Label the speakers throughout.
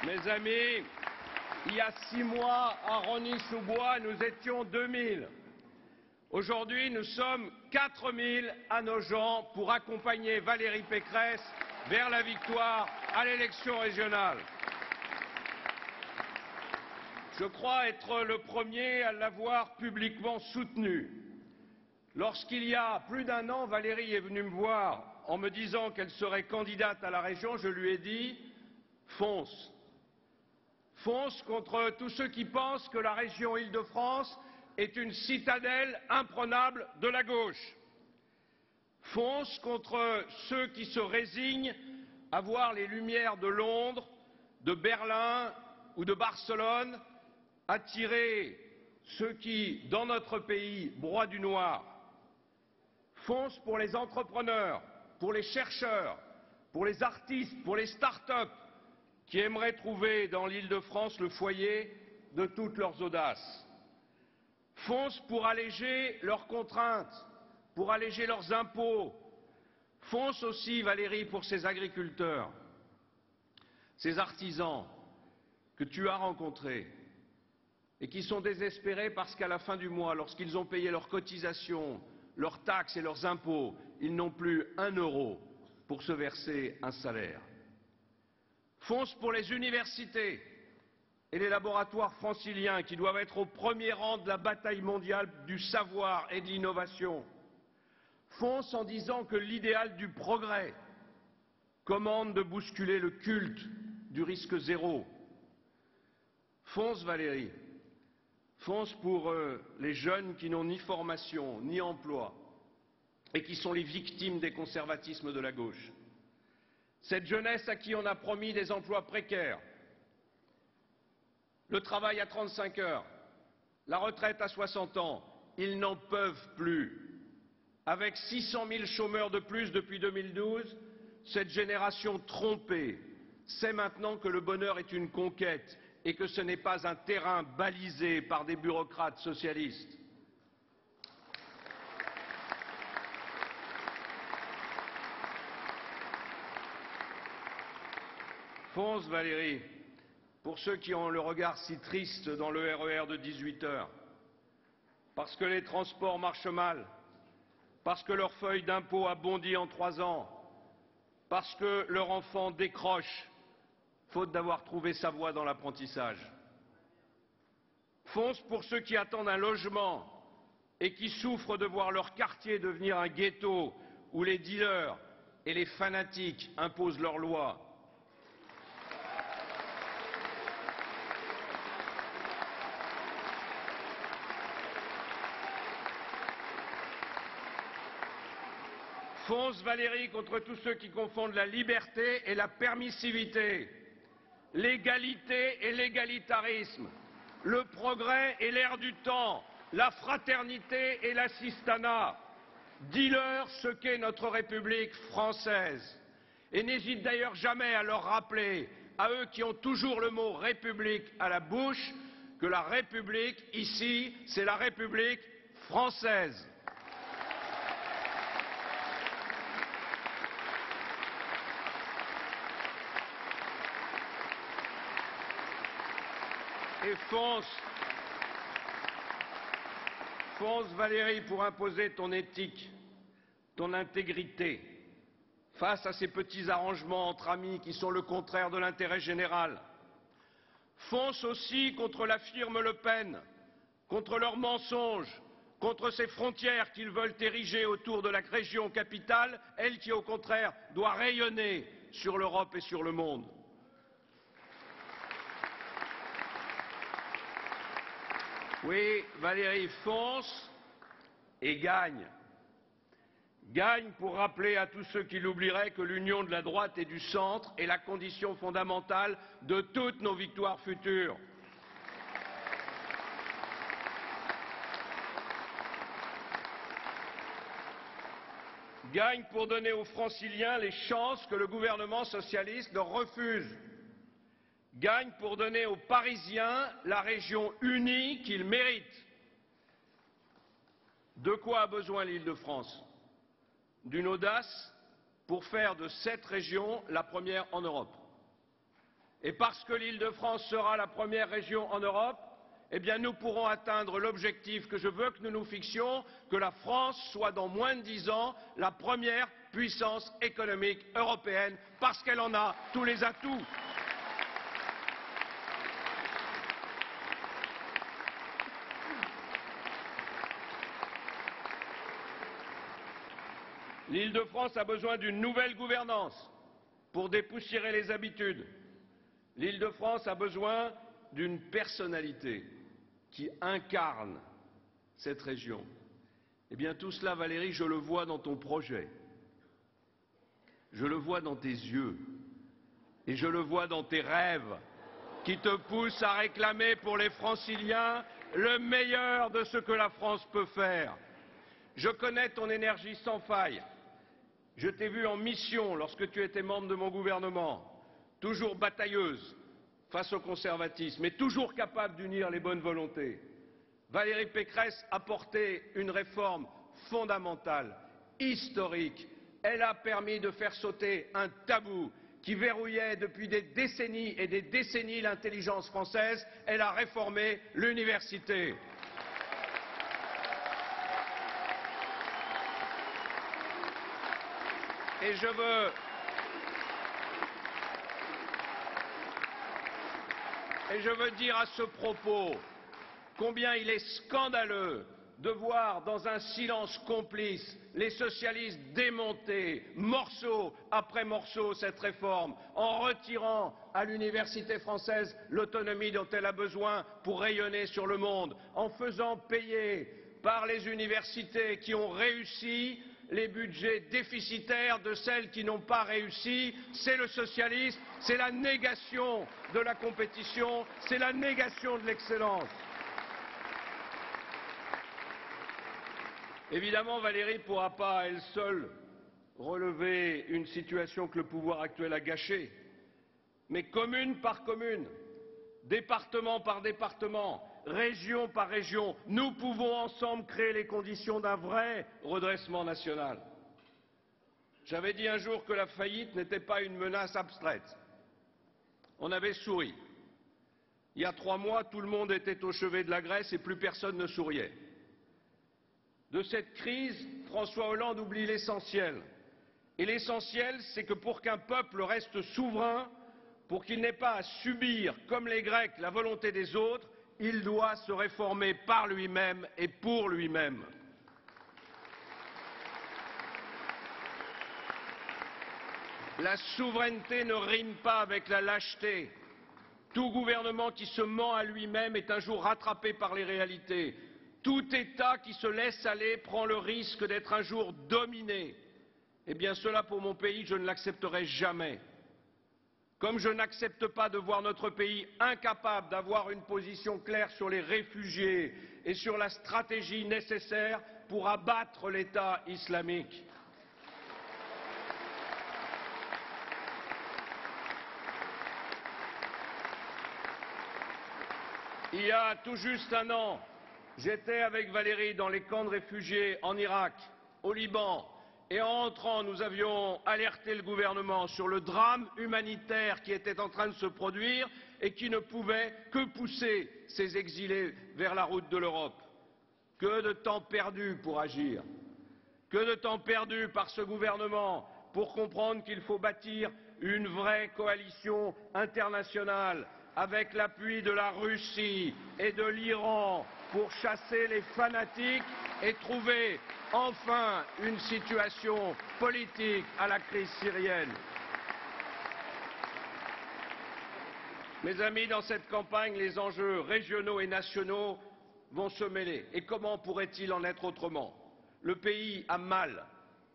Speaker 1: Mes amis, il y a 6 mois, à Rosny-sous-Bois, nous étions 2000. Aujourd'hui, nous sommes 4000 à Nogent pour accompagner Valérie Pécresse vers la victoire à l'élection régionale. Je crois être le premier à l'avoir publiquement soutenue. Lorsqu'il y a plus d'un an, Valérie est venue me voir en me disant qu'elle serait candidate à la région, je lui ai dit « fonce ». Fonce contre tous ceux qui pensent que la région Île-de-France est une citadelle imprenable de la gauche. Fonce contre ceux qui se résignent à voir les lumières de Londres, de Berlin ou de Barcelone attirer ceux qui, dans notre pays, broient du noir. Fonce pour les entrepreneurs, pour les chercheurs, pour les artistes, pour les start-up qui aimeraient trouver dans l'Île-de-France le foyer de toutes leurs audaces. Fonce pour alléger leurs contraintes, pour alléger leurs impôts. Fonce aussi, Valérie, pour ces agriculteurs, ces artisans que tu as rencontrés et qui sont désespérés parce qu'à la fin du mois, lorsqu'ils ont payé leurs cotisations, leurs taxes et leurs impôts, ils n'ont plus 1 euro pour se verser un salaire. Fonce pour les universités et les laboratoires franciliens qui doivent être au premier rang de la bataille mondiale du savoir et de l'innovation. Fonce en disant que l'idéal du progrès commande de bousculer le culte du risque zéro. Fonce, Valérie. Fonce pour les jeunes qui n'ont ni formation, ni emploi et qui sont les victimes des conservatismes de la gauche. Cette jeunesse à qui on a promis des emplois précaires, le travail à 35 heures, la retraite à 60 ans, ils n'en peuvent plus. Avec 600 000 chômeurs de plus depuis 2012, cette génération trompée sait maintenant que le bonheur est une conquête et que ce n'est pas un terrain balisé par des bureaucrates socialistes. Fonce, Valérie, pour ceux qui ont le regard si triste dans le RER de 18 heures, parce que les transports marchent mal, parce que leur feuille d'impôt a bondi en 3 ans, parce que leur enfant décroche, faute d'avoir trouvé sa voie dans l'apprentissage. Fonce pour ceux qui attendent un logement et qui souffrent de voir leur quartier devenir un ghetto où les dealers et les fanatiques imposent leurs lois. Fonce, Valérie, contre tous ceux qui confondent la liberté et la permissivité, l'égalité et l'égalitarisme, le progrès et l'air du temps, la fraternité et l'assistanat. Dis-leur ce qu'est notre République française. Et n'hésite d'ailleurs jamais à leur rappeler, à eux qui ont toujours le mot République à la bouche, que la République, ici, c'est la République française. Et fonce, Valérie, pour imposer ton éthique, ton intégrité, face à ces petits arrangements entre amis qui sont le contraire de l'intérêt général. Fonce aussi contre la firme Le Pen, contre leurs mensonges, contre ces frontières qu'ils veulent ériger autour de la région capitale, elle qui, au contraire, doit rayonner sur l'Europe et sur le monde. Oui, Valérie, fonce et gagne. Gagne pour rappeler à tous ceux qui l'oublieraient que l'union de la droite et du centre est la condition fondamentale de toutes nos victoires futures. Gagne pour donner aux Franciliens les chances que le gouvernement socialiste leur refuse. Gagne pour donner aux Parisiens la région unie qu'ils méritent. De quoi a besoin l'Île-de-France? D'une audace pour faire de cette région la première en Europe. Et parce que l'Île-de-France sera la première région en Europe, eh bien nous pourrons atteindre l'objectif que je veux que nous nous fixions, que la France soit dans moins de 10 ans la première puissance économique européenne, parce qu'elle en a tous les atouts. L'Île-de-France a besoin d'une nouvelle gouvernance pour dépoussiérer les habitudes. L'Île-de-France a besoin d'une personnalité qui incarne cette région. Eh bien tout cela, Valérie, je le vois dans ton projet. Je le vois dans tes yeux. Et je le vois dans tes rêves qui te poussent à réclamer pour les Franciliens le meilleur de ce que la France peut faire. Je connais ton énergie sans faille. Je t'ai vu en mission lorsque tu étais membre de mon gouvernement, toujours batailleuse face au conservatisme, mais toujours capable d'unir les bonnes volontés. Valérie Pécresse a porté une réforme fondamentale, historique. Elle a permis de faire sauter un tabou qui verrouillait depuis des décennies et des décennies l'intelligence française. Elle a réformé l'université. Et je veux dire à ce propos combien il est scandaleux de voir dans un silence complice les socialistes démonter morceau après morceau cette réforme en retirant à l'université française l'autonomie dont elle a besoin pour rayonner sur le monde, en faisant payer par les universités qui ont réussi les budgets déficitaires de celles qui n'ont pas réussi. C'est le socialisme, c'est la négation de la compétition, c'est la négation de l'excellence. Évidemment, Valérie ne pourra pas à elle seule relever une situation que le pouvoir actuel a gâchée. Mais commune par commune, département par département, région par région, nous pouvons ensemble créer les conditions d'un vrai redressement national. J'avais dit un jour que la faillite n'était pas une menace abstraite. On avait souri. Il y a 3 mois, tout le monde était au chevet de la Grèce et plus personne ne souriait. De cette crise, François Hollande oublie l'essentiel. Et l'essentiel, c'est que pour qu'un peuple reste souverain, pour qu'il n'ait pas à subir, comme les Grecs, la volonté des autres, il doit se réformer par lui-même et pour lui-même. La souveraineté ne rime pas avec la lâcheté. Tout gouvernement qui se ment à lui-même est un jour rattrapé par les réalités. Tout État qui se laisse aller prend le risque d'être un jour dominé. Eh bien cela, pour mon pays, je ne l'accepterai jamais. Comme je n'accepte pas de voir notre pays incapable d'avoir une position claire sur les réfugiés et sur la stratégie nécessaire pour abattre l'État islamique. Il y a tout juste un an, j'étais avec Valérie dans les camps de réfugiés en Irak, au Liban. Et en entrant, nous avions alerté le gouvernement sur le drame humanitaire qui était en train de se produire et qui ne pouvait que pousser ces exilés vers la route de l'Europe. Que de temps perdu pour agir. Que de temps perdu par ce gouvernement pour comprendre qu'il faut bâtir une vraie coalition internationale avec l'appui de la Russie et de l'Iran pour chasser les fanatiques et trouver enfin une situation politique à la crise syrienne. Mes amis, dans cette campagne, les enjeux régionaux et nationaux vont se mêler. Et comment pourrait-il en être autrement? Le pays a mal,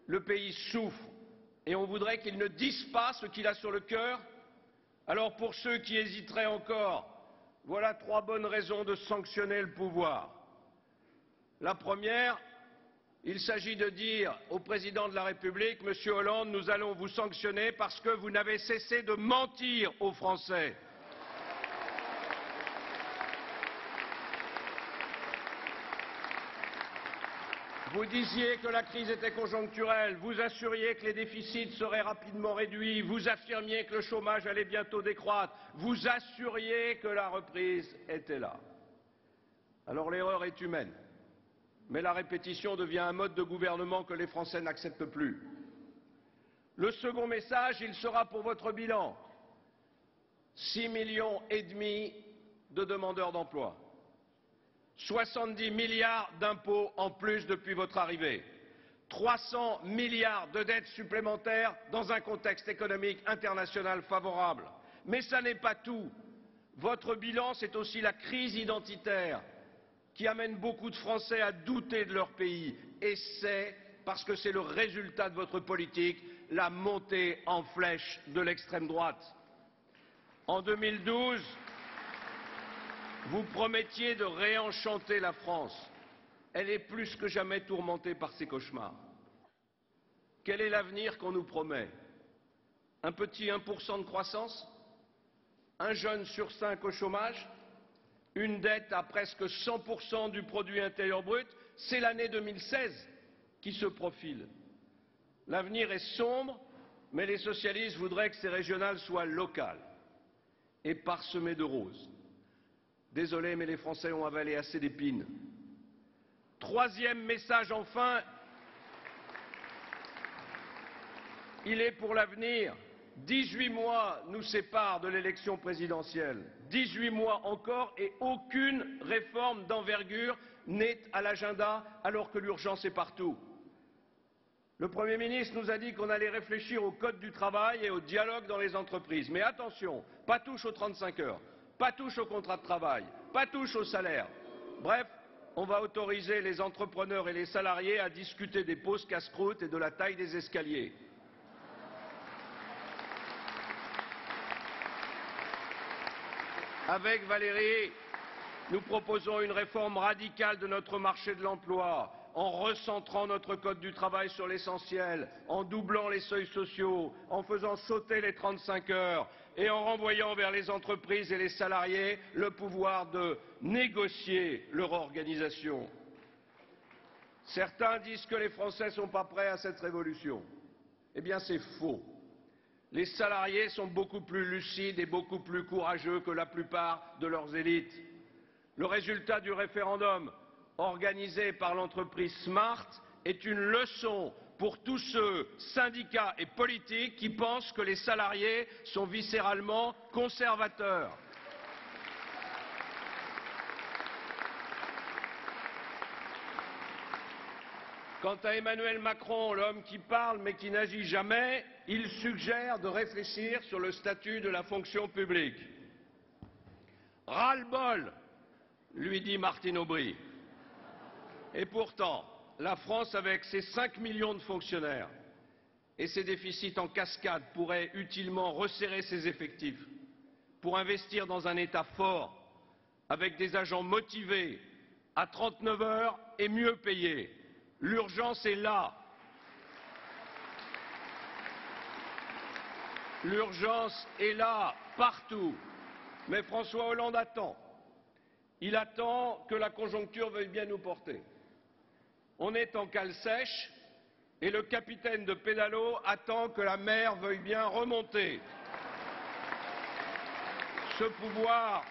Speaker 1: le pays souffre, et on voudrait qu'il ne dise pas ce qu'il a sur le cœur. Alors pour ceux qui hésiteraient encore, voilà 3 bonnes raisons de sanctionner le pouvoir. La première, il s'agit de dire au président de la République, Monsieur Hollande, nous allons vous sanctionner parce que vous n'avez cessé de mentir aux Français. Vous disiez que la crise était conjoncturelle, vous assuriez que les déficits seraient rapidement réduits, vous affirmiez que le chômage allait bientôt décroître, vous assuriez que la reprise était là. Alors l'erreur est humaine, mais la répétition devient un mode de gouvernement que les Français n'acceptent plus. Le second message, il sera pour votre bilan. 6,5 millions de demandeurs d'emploi. 70 milliards d'impôts en plus depuis votre arrivée. 300 milliards de dettes supplémentaires dans un contexte économique international favorable. Mais ça n'est pas tout. Votre bilan, c'est aussi la crise identitaire qui amène beaucoup de Français à douter de leur pays. Et c'est, parce que c'est le résultat de votre politique, la montée en flèche de l'extrême droite. En 2012, vous promettiez de réenchanter la France. Elle est plus que jamais tourmentée par ses cauchemars. Quel est l'avenir qu'on nous promet? Un petit 1% de croissance? Un jeune sur 5 au chômage? Une dette à presque 100% du produit intérieur brut? C'est l'année 2016 qui se profile. L'avenir est sombre, mais les socialistes voudraient que ces régionales soient locales et parsemées de roses. Désolé, mais les Français ont avalé assez d'épines. Troisième message enfin, il est pour l'avenir. 18 mois nous séparent de l'élection présidentielle. 18 mois encore et aucune réforme d'envergure n'est à l'agenda alors que l'urgence est partout. Le Premier ministre nous a dit qu'on allait réfléchir au code du travail et au dialogue dans les entreprises. Mais attention, pas touche aux 35 heures, pas touche au contrat de travail, pas touche au salaire. Bref, on va autoriser les entrepreneurs et les salariés à discuter des pauses casse-croûte et de la taille des escaliers. Avec Valérie, nous proposons une réforme radicale de notre marché de l'emploi, en recentrant notre code du travail sur l'essentiel, en doublant les seuils sociaux, en faisant sauter les 35 heures et en renvoyant vers les entreprises et les salariés le pouvoir de négocier leur organisation. Certains disent que les Français ne sont pas prêts à cette révolution. Eh bien, c'est faux. Les salariés sont beaucoup plus lucides et beaucoup plus courageux que la plupart de leurs élites. Le résultat du référendum organisé par l'entreprise Smart est une leçon pour tous ceux, syndicats et politiques, qui pensent que les salariés sont viscéralement conservateurs. Quant à Emmanuel Macron, l'homme qui parle mais qui n'agit jamais, il suggère de réfléchir sur le statut de la fonction publique. Ras-le-bol, lui dit Martine Aubry. Et pourtant, la France, avec ses 5 millions de fonctionnaires et ses déficits en cascade, pourrait utilement resserrer ses effectifs pour investir dans un État fort, avec des agents motivés, à 39 heures et mieux payés. L'urgence est là. L'urgence est là, partout. Mais François Hollande attend. Il attend que la conjoncture veuille bien nous porter. On est en cale sèche et le capitaine de pédalo attend que la mer veuille bien remonter. Ce pouvoir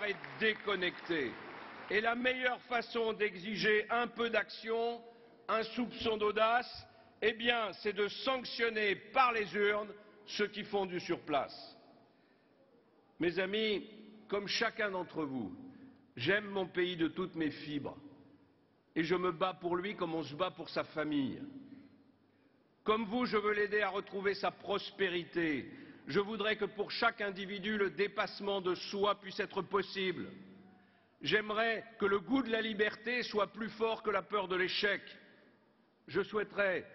Speaker 1: est déconnecté. Et la meilleure façon d'exiger un peu d'action, un soupçon d'audace, eh bien, c'est de sanctionner par les urnes ceux qui font du surplace. Mes amis, comme chacun d'entre vous, j'aime mon pays de toutes mes fibres. Et je me bats pour lui comme on se bat pour sa famille. Comme vous, je veux l'aider à retrouver sa prospérité. Je voudrais que pour chaque individu, le dépassement de soi puisse être possible. J'aimerais que le goût de la liberté soit plus fort que la peur de l'échec. Je souhaiterais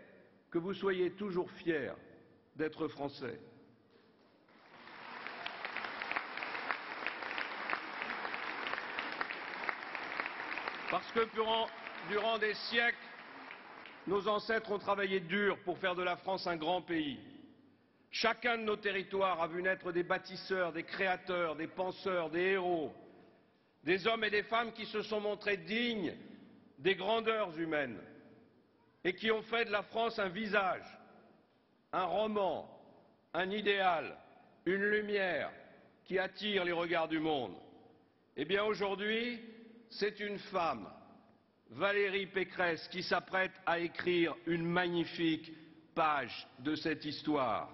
Speaker 1: que vous soyez toujours fiers d'être Français. Parce que durant des siècles, nos ancêtres ont travaillé dur pour faire de la France un grand pays. Chacun de nos territoires a vu naître des bâtisseurs, des créateurs, des penseurs, des héros. des hommes et des femmes qui se sont montrés dignes des grandeurs humaines et qui ont fait de la France un visage, un roman, un idéal, une lumière qui attire les regards du monde. Eh bien aujourd'hui, c'est une femme, Valérie Pécresse, qui s'apprête à écrire une magnifique page de cette histoire.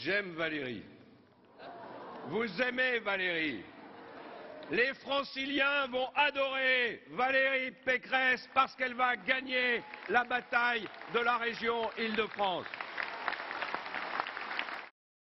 Speaker 1: J'aime Valérie. Vous aimez Valérie. Les Franciliens vont adorer Valérie Pécresse parce qu'elle va gagner la bataille de la région Île-de-France.